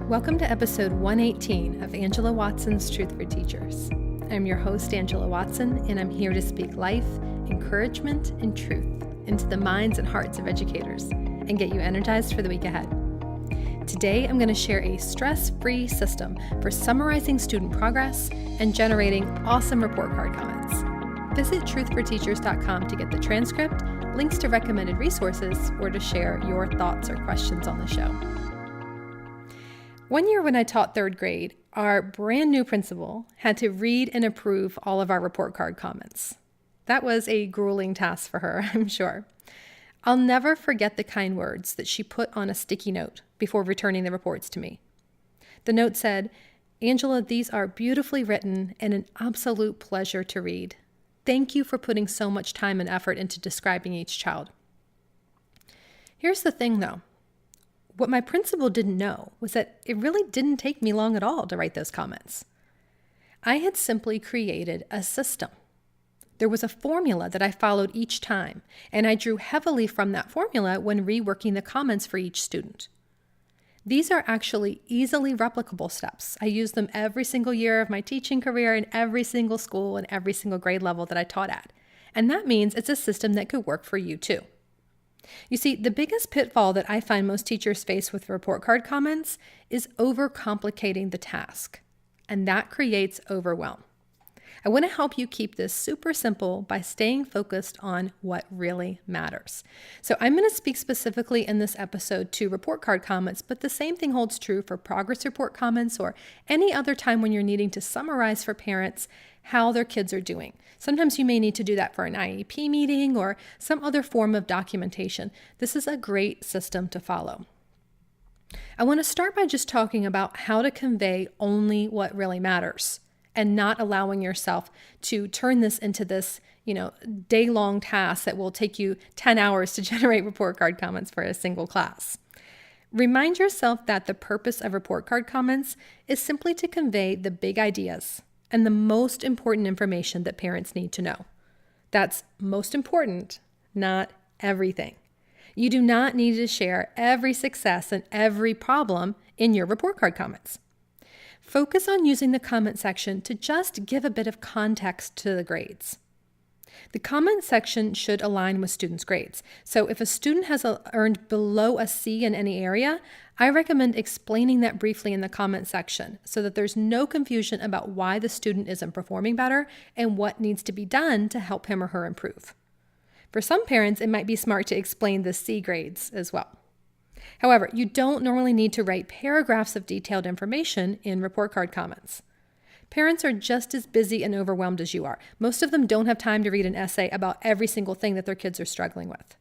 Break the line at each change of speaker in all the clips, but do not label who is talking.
Welcome to episode 118 of Angela Watson's Truth for Teachers. I'm your host, Angela Watson, and I'm here to speak life, encouragement, and truth into the minds and hearts of educators and get you energized for the week ahead. Today, I'm going to share a stress-free system for summarizing student progress and generating awesome report card comments. Visit truthforteachers.com to get the transcript, links to recommended resources, or to share your thoughts or questions on the show. One year when I taught third grade, our brand new principal had to read and approve all of our report card comments. That was a grueling task for her, I'm sure. I'll never forget the kind words that she put on a sticky note before returning the reports to me. The note said, "Angela, these are beautifully written and an absolute pleasure to read. Thank you for putting so much time and effort into describing each child." Here's the thing though. What my principal didn't know was that it really didn't take me long at all to write those comments. I had simply created a system. There was a formula that I followed each time, and I drew heavily from that formula when reworking the comments for each student. These are actually easily replicable steps. I use them every single year of my teaching career in every single school and every single grade level that I taught at. And that means it's a system that could work for you too. You see, the biggest pitfall that I find most teachers face with report card comments is overcomplicating the task, and that creates overwhelm. I want to help you keep this super simple by staying focused on what really matters. So I'm going to speak specifically in this episode to report card comments, but the same thing holds true for progress report comments or any other time when you're needing to summarize for parents how their kids are doing. Sometimes you may need to do that for an IEP meeting or some other form of documentation. This is a great system to follow. I want to start by just talking about how to convey only what really matters and not allowing yourself to turn this into this, day-long task that will take you 10 hours to generate report card comments for a single class. Remind yourself that the purpose of report card comments is simply to convey the big ideas and the most important information that parents need to know. That's most important, not everything. You do not need to share every success and every problem in your report card comments. Focus on using the comment section to just give a bit of context to the grades. The comment section should align with students' grades. So if a student has earned below a C in any area, I recommend explaining that briefly in the comment section so that there's no confusion about why the student isn't performing better and what needs to be done to help him or her improve. For some parents, it might be smart to explain the C grades as well. However, you don't normally need to write paragraphs of detailed information in report card comments. Parents are just as busy and overwhelmed as you are. Most of them don't have time to read an essay about every single thing that their kids are struggling with.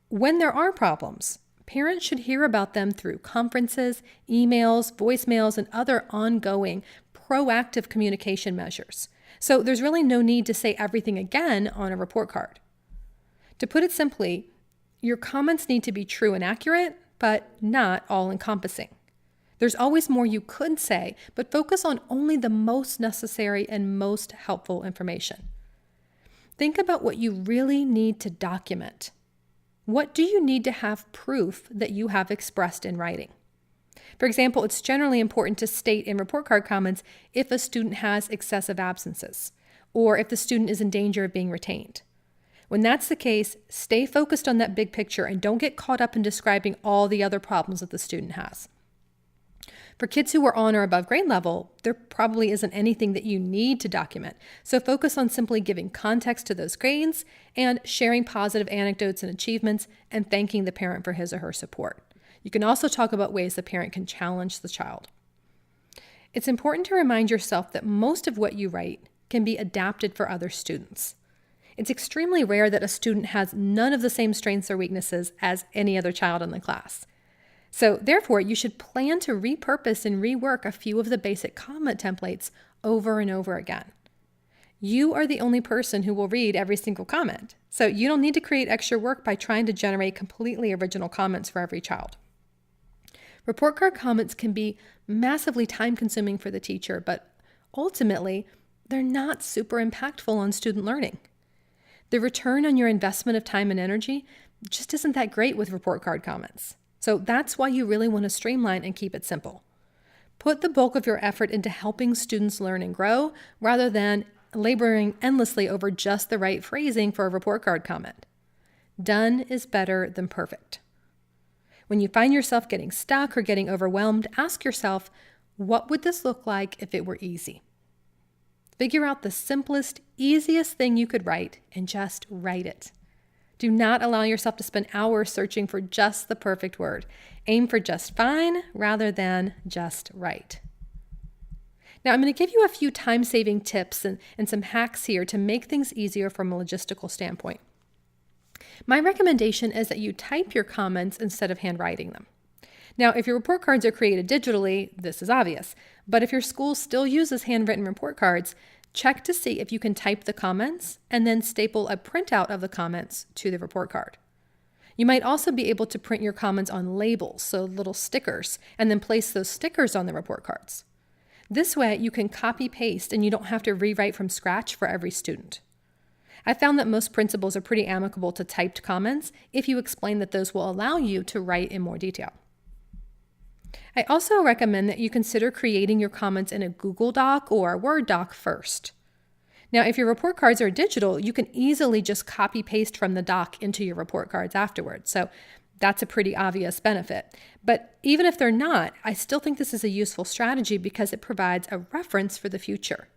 When there are problems, parents should hear about them through conferences, emails, voicemails, and other ongoing proactive communication measures. So there's really no need to say everything again on a report card. To put it simply, your comments need to be true and accurate, but not all-encompassing. There's always more you could say, but focus on only the most necessary and most helpful information. Think about what you really need to document. What do you need to have proof that you have expressed in writing? For example, it's generally important to state in report card comments if a student has excessive absences, or if the student is in danger of being retained. When that's the case, stay focused on that big picture and don't get caught up in describing all the other problems that the student has. For kids who are on or above grade level, there probably isn't anything that you need to document. So focus on simply giving context to those grades and sharing positive anecdotes and achievements and thanking the parent for his or her support. You can also talk about ways the parent can challenge the child. It's important to remind yourself that most of what you write can be adapted for other students. It's extremely rare that a student has none of the same strengths or weaknesses as any other child in the class. So therefore, you should plan to repurpose and rework a few of the basic comment templates over and over again. You are the only person who will read every single comment, so you don't need to create extra work by trying to generate completely original comments for every child. Report card comments can be massively time-consuming for the teacher, but ultimately, they're not super impactful on student learning. The return on your investment of time and energy just isn't that great with report card comments. So that's why you really want to streamline and keep it simple. Put the bulk of your effort into helping students learn and grow rather than laboring endlessly over just the right phrasing for a report card comment. Done is better than perfect. When you find yourself getting stuck or getting overwhelmed, ask yourself, what would this look like if it were easy? Figure out the simplest, easiest thing you could write and just write it. Do not allow yourself to spend hours searching for just the perfect word. Aim for just fine rather than just right. Now, I'm going to give you a few time-saving tips and some hacks here to make things easier from a logistical standpoint. My recommendation is that you type your comments instead of handwriting them. Now, if your report cards are created digitally, this is obvious. But if your school still uses handwritten report cards, check to see if you can type the comments and then staple a printout of the comments to the report card. You might also be able to print your comments on labels, so little stickers, and then place those stickers on the report cards. This way, you can copy-paste and you don't have to rewrite from scratch for every student. I found that most principals are pretty amicable to typed comments if you explain that those will allow you to write in more detail. I also recommend that you consider creating your comments in a Google Doc or a Word doc first. Now, if your report cards are digital, you can easily just copy-paste from the doc into your report cards afterwards. So that's a pretty obvious benefit. But even if they're not, I still think this is a useful strategy because it provides a reference for the future.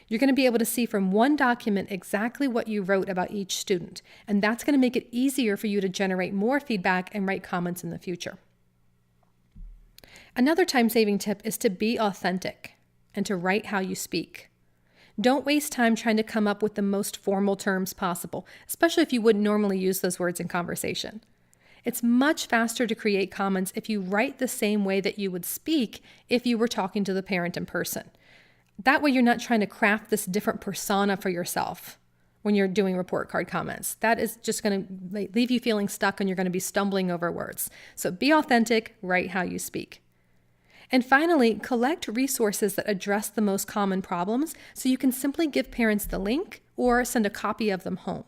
You're going to be able to see from one document exactly what you wrote about each student, and that's going to make it easier for you to generate more feedback and write comments in the future. Another time-saving tip is to be authentic and to write how you speak. Don't waste time trying to come up with the most formal terms possible, especially if you wouldn't normally use those words in conversation. It's much faster to create comments if you write the same way that you would speak if you were talking to the parent in person. That way you're not trying to craft this different persona for yourself when you're doing report card comments. That is just going to leave you feeling stuck and you're going to be stumbling over words. So be authentic, write how you speak. And finally, collect resources that address the most common problems so you can simply give parents the link or send a copy of them home.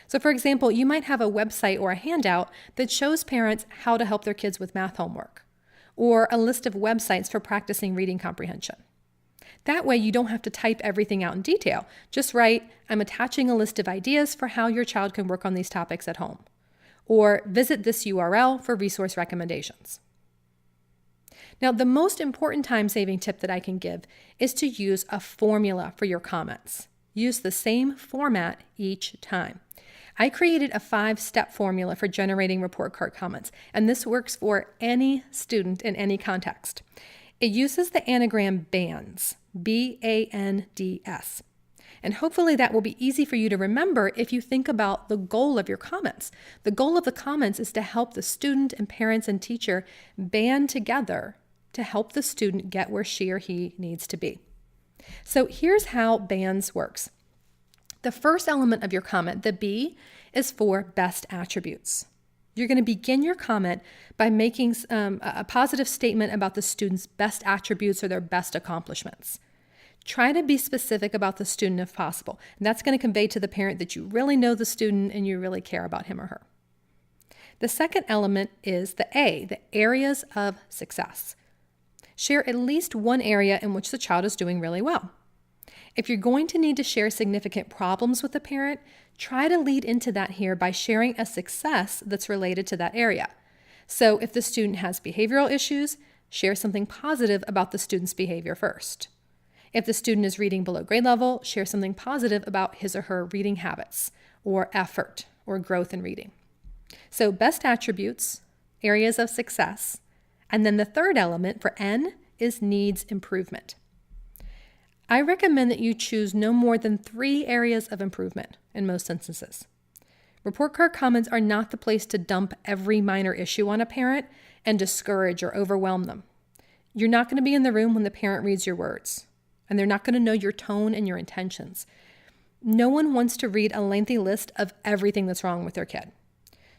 So for example, you might have a website or a handout that shows parents how to help their kids with math homework, or a list of websites for practicing reading comprehension. That way you don't have to type everything out in detail. Just write, I'm attaching a list of ideas for how your child can work on these topics at home. Or visit this URL for resource recommendations. Now, the most important time-saving tip that I can give is to use a formula for your comments. Use the same format each time. I created a 5-step formula for generating report card comments, and this works for any student in any context. It uses the anagram BANDS, B-A-N-D-S. And hopefully that will be easy for you to remember if you think about the goal of your comments. The goal of the comments is to help the student and parents and teacher band together to help the student get where she or he needs to be. So here's how BANDS works. The first element of your comment, the B, is for best attributes. You're going to begin your comment by making a positive statement about the student's best attributes or their best accomplishments. Try to be specific about the student if possible. And that's going to convey to the parent that you really know the student and you really care about him or her. The second element is the A, the areas of success. Share at least one area in which the child is doing really well. If you're going to need to share significant problems with the parent, try to lead into that here by sharing a success that's related to that area. So if the student has behavioral issues, share something positive about the student's behavior first. If the student is reading below grade level, share something positive about his or her reading habits or effort or growth in reading. So best attributes, areas of success, and then the third element for N is needs improvement. I recommend that you choose no more than 3 areas of improvement in most instances. Report card comments are not the place to dump every minor issue on a parent and discourage or overwhelm them. You're not going to be in the room when the parent reads your words, and they're not going to know your tone and your intentions. No one wants to read a lengthy list of everything that's wrong with their kid.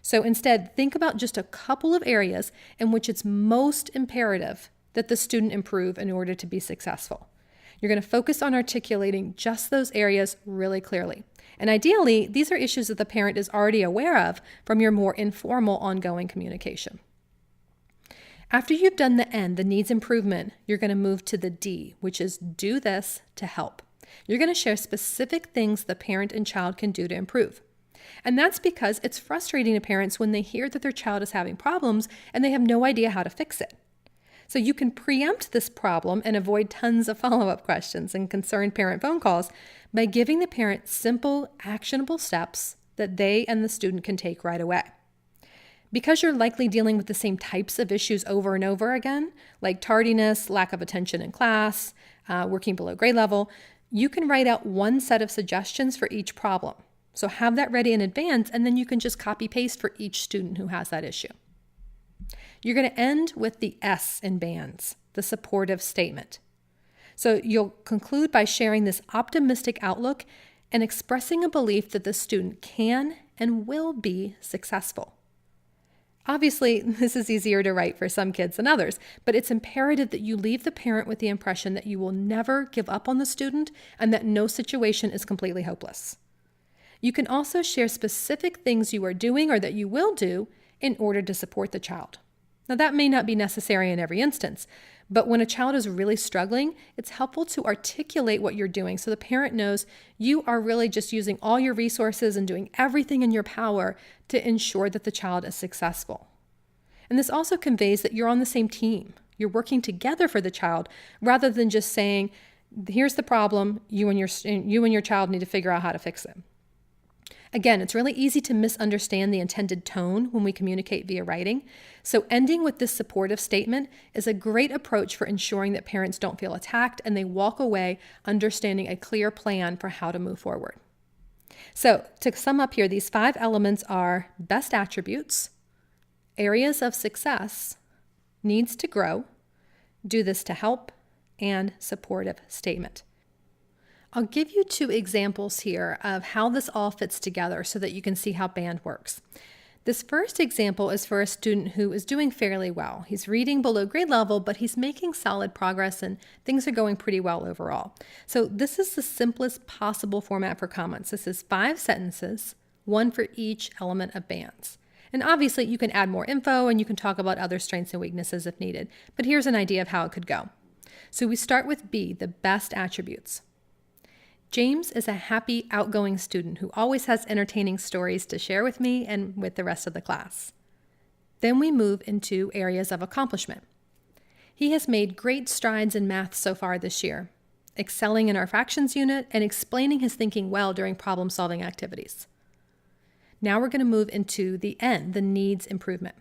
So instead, think about just a couple of areas in which it's most imperative that the student improve in order to be successful. You're going to focus on articulating just those areas really clearly. And ideally, these are issues that the parent is already aware of from your more informal ongoing communication. After you've done the N, the needs improvement, you're going to move to the D, which is do this to help. You're going to share specific things the parent and child can do to improve. And that's because it's frustrating to parents when they hear that their child is having problems and they have no idea how to fix it. So you can preempt this problem and avoid tons of follow-up questions and concerned parent phone calls by giving the parent simple, actionable steps that they and the student can take right away. Because you're likely dealing with the same types of issues over and over again, like tardiness, lack of attention in class, working below grade level, you can write out one set of suggestions for each problem. So have that ready in advance, and then you can just copy-paste for each student who has that issue. You're going to end with the S in BANS, the supportive statement. So you'll conclude by sharing this optimistic outlook and expressing a belief that the student can and will be successful. Obviously, this is easier to write for some kids than others, but it's imperative that you leave the parent with the impression that you will never give up on the student and that no situation is completely hopeless. You can also share specific things you are doing or that you will do in order to support the child. Now, that may not be necessary in every instance, but when a child is really struggling, it's helpful to articulate what you're doing so the parent knows you are really just using all your resources and doing everything in your power to ensure that the child is successful. And this also conveys that you're on the same team. You're working together for the child rather than just saying, here's the problem, you and your child need to figure out how to fix it. Again, it's really easy to misunderstand the intended tone when we communicate via writing. So ending with this supportive statement is a great approach for ensuring that parents don't feel attacked and they walk away understanding a clear plan for how to move forward. So to sum up here, these 5 elements are best attributes, areas of success, needs to grow, do this to help, and supportive statement. I'll give you 2 examples here of how this all fits together so that you can see how BAND works. This first example is for a student who is doing fairly well. He's reading below grade level, but he's making solid progress and things are going pretty well overall. So this is the simplest possible format for comments. This is 5 sentences, 1 for each element of BANS. And obviously you can add more info and you can talk about other strengths and weaknesses if needed, but here's an idea of how it could go. So we start with B, the best attributes. James is a happy, outgoing student who always has entertaining stories to share with me and with the rest of the class. Then we move into areas of accomplishment. He has made great strides in math so far this year, excelling in our fractions unit and explaining his thinking well during problem-solving activities. Now we're going to move into the N, the needs improvement.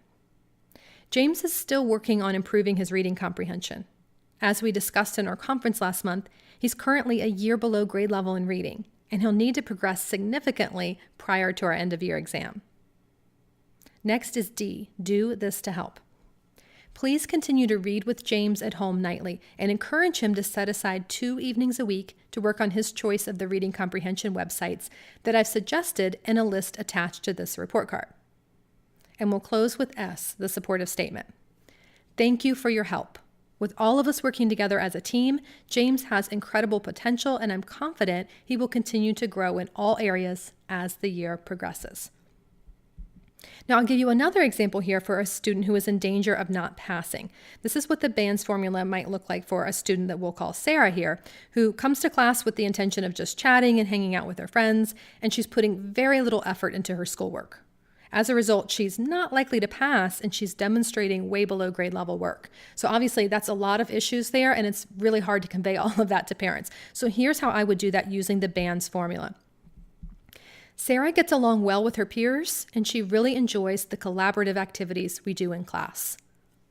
James is still working on improving his reading comprehension. As we discussed in our conference last month, he's currently a year below grade level in reading, and he'll need to progress significantly prior to our end-of-year exam. Next is D, do this to help. Please continue to read with James at home nightly and encourage him to set aside 2 evenings a week to work on his choice of the reading comprehension websites that I've suggested in a list attached to this report card. And we'll close with S, the supportive statement. Thank you for your help. With all of us working together as a team, James has incredible potential, and I'm confident he will continue to grow in all areas as the year progresses. Now, I'll give you another example here for a student who is in danger of not passing. This is what the BANS formula might look like for a student that we'll call Sarah here, who comes to class with the intention of just chatting and hanging out with her friends, and she's putting very little effort into her schoolwork. As a result, she's not likely to pass, and she's demonstrating way below grade level work. So obviously, that's a lot of issues there, and it's really hard to convey all of that to parents. So here's how I would do that using the BANS formula. Sarah gets along well with her peers, and she really enjoys the collaborative activities we do in class.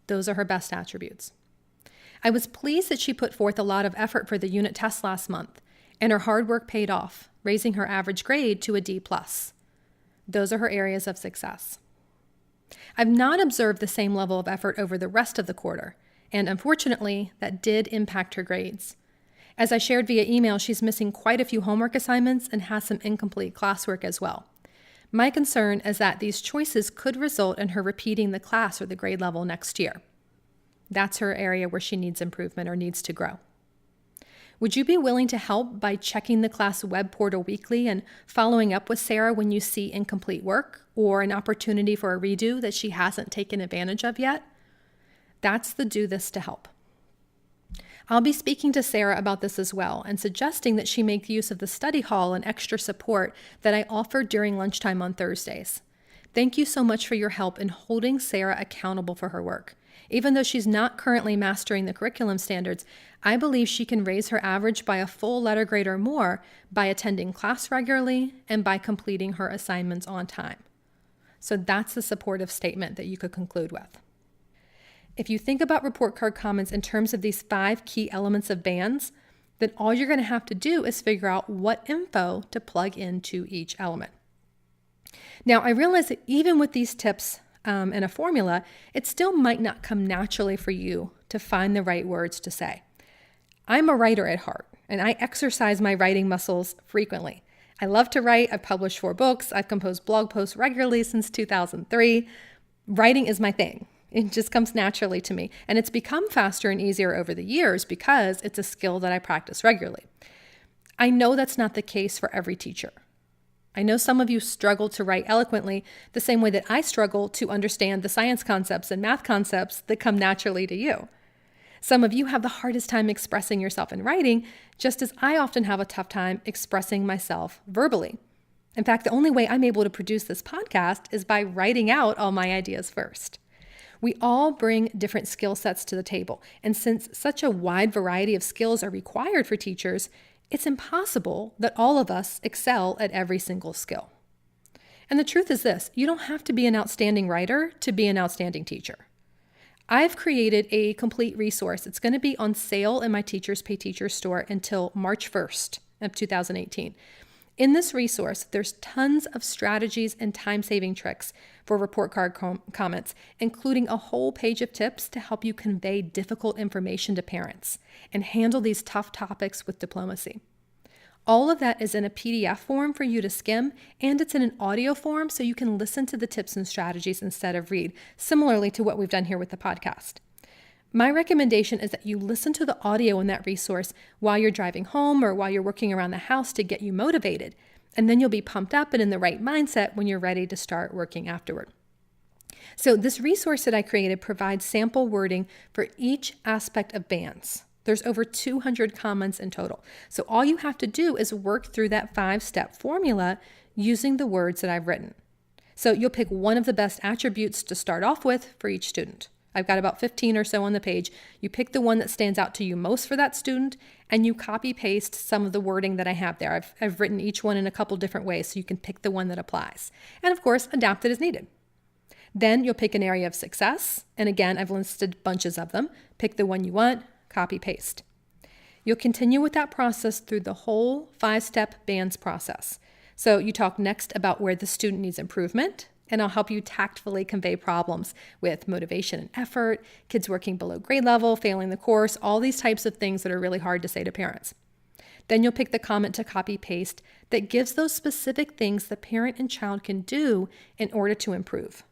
Those are her best attributes. I was pleased that she put forth a lot of effort for the unit test last month, and her hard work paid off, raising her average grade to a D+. Those are her areas of success. I've not observed the same level of effort over the rest of the quarter, and unfortunately, that did impact her grades. As I shared via email, she's missing quite a few homework assignments and has some incomplete classwork as well. My concern is that these choices could result in her repeating the class or the grade level next year. That's her area where she needs improvement or needs to grow. Would you be willing to help by checking the class web portal weekly and following up with Sarah when you see incomplete work or an opportunity for a redo that she hasn't taken advantage of yet? That's the do this to help. I'll be speaking to Sarah about this as well and suggesting that she make use of the study hall and extra support that I offer during lunchtime on Thursdays. Thank you so much for your help in holding Sarah accountable for her work. Even though she's not currently mastering the curriculum standards, I believe she can raise her average by a full letter grade or more by attending class regularly and by completing her assignments on time. So that's the supportive statement that you could conclude with. If you think about report card comments in terms of these 5 key elements of bands, then all you're going to have to do is figure out what info to plug into each element. Now, I realize that even with these tips and a formula, it still might not come naturally for you to find the right words to say. I'm a writer at heart, and I exercise my writing muscles frequently. I love to write. I've published 4 books. I've composed blog posts regularly since 2003. Writing is my thing. It just comes naturally to me. And it's become faster and easier over the years because it's a skill that I practice regularly. I know that's not the case for every teacher. I know some of you struggle to write eloquently the same way that I struggle to understand the science concepts and math concepts that come naturally to you. Some of you have the hardest time expressing yourself in writing, just as I often have a tough time expressing myself verbally. In fact, the only way I'm able to produce this podcast is by writing out all my ideas first. We all bring different skill sets to the table, and since such a wide variety of skills are required for teachers, it's impossible that all of us excel at every single skill. And the truth is this, you don't have to be an outstanding writer to be an outstanding teacher. I've created a complete resource. It's going to be on sale in my Teachers Pay Teachers store until March 1st of 2018. In this resource, there's tons of strategies and time-saving tricks for report card comments, including a whole page of tips to help you convey difficult information to parents and handle these tough topics with diplomacy. All of that is in a PDF form for you to skim, and it's in an audio form so you can listen to the tips and strategies instead of read, similarly to what we've done here with the podcast. My recommendation is that you listen to the audio in that resource while you're driving home or while you're working around the house to get you motivated, and then you'll be pumped up and in the right mindset when you're ready to start working afterward. So this resource that I created provides sample wording for each aspect of bands. There's over 200 comments in total. So all you have to do is work through that 5-step formula using the words that I've written. So you'll pick one of the best attributes to start off with for each student. I've got about 15 or so on the page. You pick the one that stands out to you most for that student, and you copy paste some of the wording that I have there. I've written each one in a couple different ways so you can pick the one that applies. And of course, adapt it as needed. Then you'll pick an area of success. And again, I've listed bunches of them. Pick the one you want, copy paste. You'll continue with that process through the whole 5-step bands process. So you talk next about where the student needs improvement, and I'll help you tactfully convey problems with motivation and effort, kids working below grade level, failing the course, all these types of things that are really hard to say to parents. Then you'll pick the comment to copy paste that gives those specific things the parent and child can do in order to improve.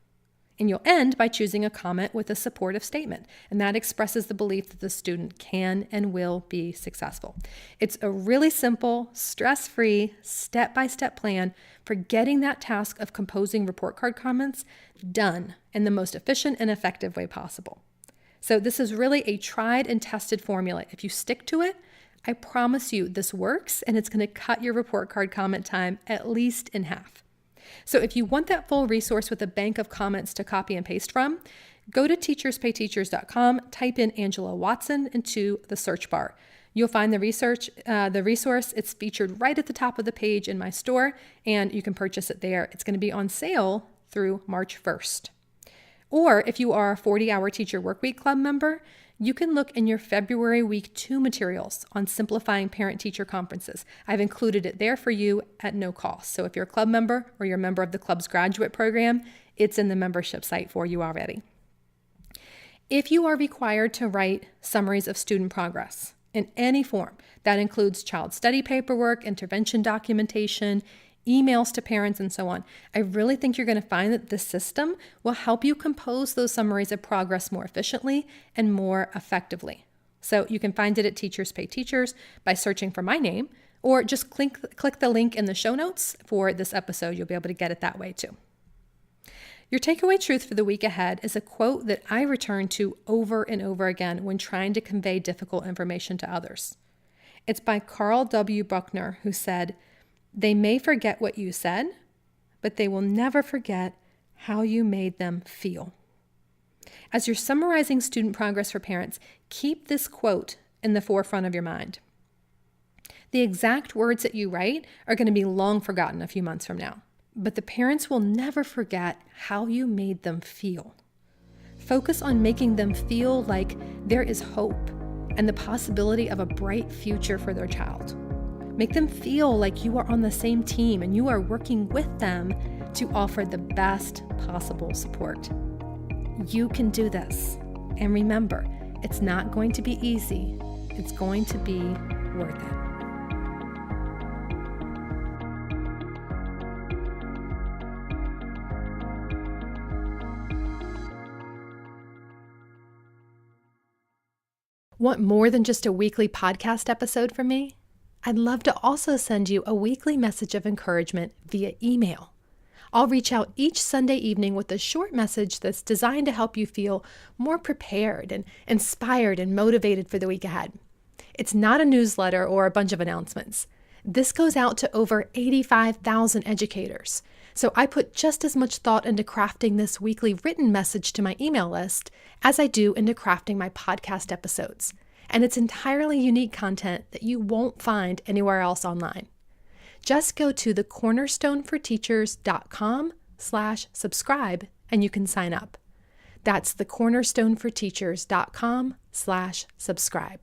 And you'll end by choosing a comment with a supportive statement, and that expresses the belief that the student can and will be successful. It's a really simple, stress-free, step-by-step plan for getting that task of composing report card comments done in the most efficient and effective way possible. So this is really a tried and tested formula. If you stick to it, I promise you this works, and it's going to cut your report card comment time at least in half. So if you want that full resource with a bank of comments to copy and paste from, go to teacherspayteachers.com, type in Angela Watson into the search bar. You'll find the resource. It's featured right at the top of the page in my store, and you can purchase it there. It's going to be on sale through March 1st. Or if you are a 40-hour Teacher Workweek Club member, you can look in your February Week 2 materials on simplifying parent-teacher conferences. I've included it there for you at no cost. So if you're a club member or you're a member of the club's graduate program, it's in the membership site for you already. If you are required to write summaries of student progress in any form, that includes child study paperwork, intervention documentation, emails to parents, and so on, I really think you're going to find that this system will help you compose those summaries of progress more efficiently and more effectively. So you can find it at Teachers Pay Teachers by searching for my name, or just click the link in the show notes for this episode. You'll be able to get it that way too. Your takeaway truth for the week ahead is a quote that I return to over and over again when trying to convey difficult information to others. It's by Carl W. Buckner, who said, "They may forget what you said, but they will never forget how you made them feel." As you're summarizing student progress for parents, keep this quote in the forefront of your mind. The exact words that you write are going to be long forgotten a few months from now, but the parents will never forget how you made them feel. Focus on making them feel like there is hope and the possibility of a bright future for their child. Make them feel like you are on the same team and you are working with them to offer the best possible support. You can do this. And remember, it's not going to be easy. It's going to be worth it. Want more than just a weekly podcast episode from me? I'd love to also send you a weekly message of encouragement via email. I'll reach out each Sunday evening with a short message that's designed to help you feel more prepared and inspired and motivated for the week ahead. It's not a newsletter or a bunch of announcements. This goes out to over 85,000 educators. So I put just as much thought into crafting this weekly written message to my email list as I do into crafting my podcast episodes. And it's entirely unique content that you won't find anywhere else online. Just go to thecornerstoneforteachers.com/subscribe and you can sign up. That's thecornerstoneforteachers.com/subscribe.